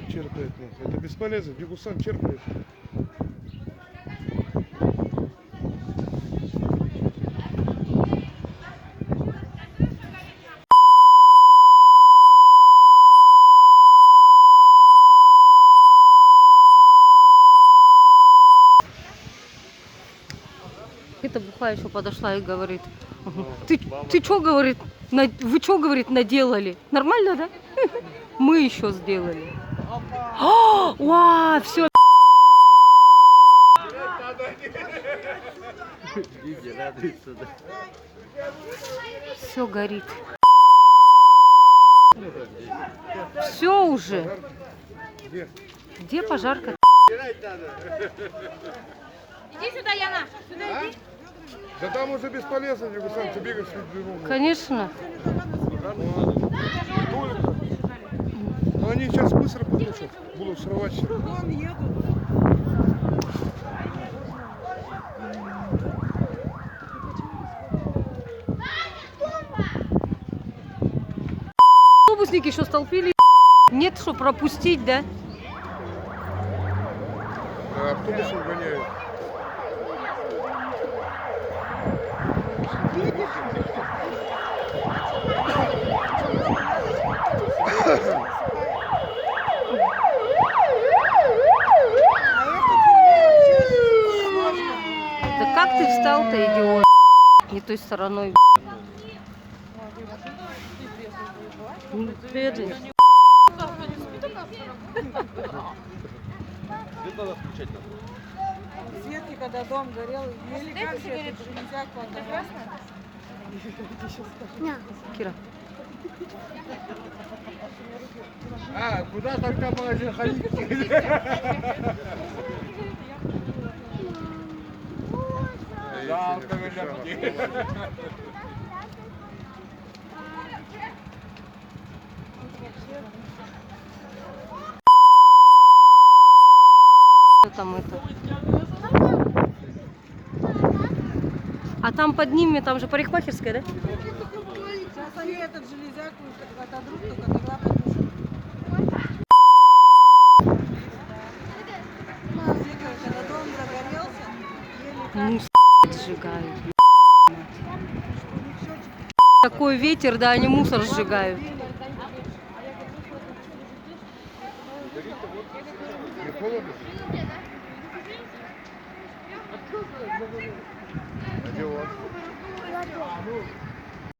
черпает. Это бесполезно, Дигусан черпает. Эта бухая еще подошла и говорит, ты что, говорит, вы что, говорит, наделали? Нормально, да? Мы еще сделали. Вау, все. Все горит. Все уже. Где пожарка? Иди сюда, Яна. Сюда иди. Да там уже бесполезно, Дигусан, ты бегаешь в Конечно. Но они сейчас быстро потушат, будут срывать. Автобусники еще столпили. Нет, что пропустить, да? Автобусы угоняют. Да как ты встал-то, идиот? Не той стороной. Бедный. Светки, когда дом горел, или как же это нельзя Кира. А, куда тогда магазин ходить? Жалко, Что там это? А там под ними, там же парикмахерская, да? Сейчас они этот железяку отодрут, только тогда потушат. Когда дом загорелся, Мусор сжигают. Такой ветер, да, они мусор сжигают. Не холодно? А где у вас?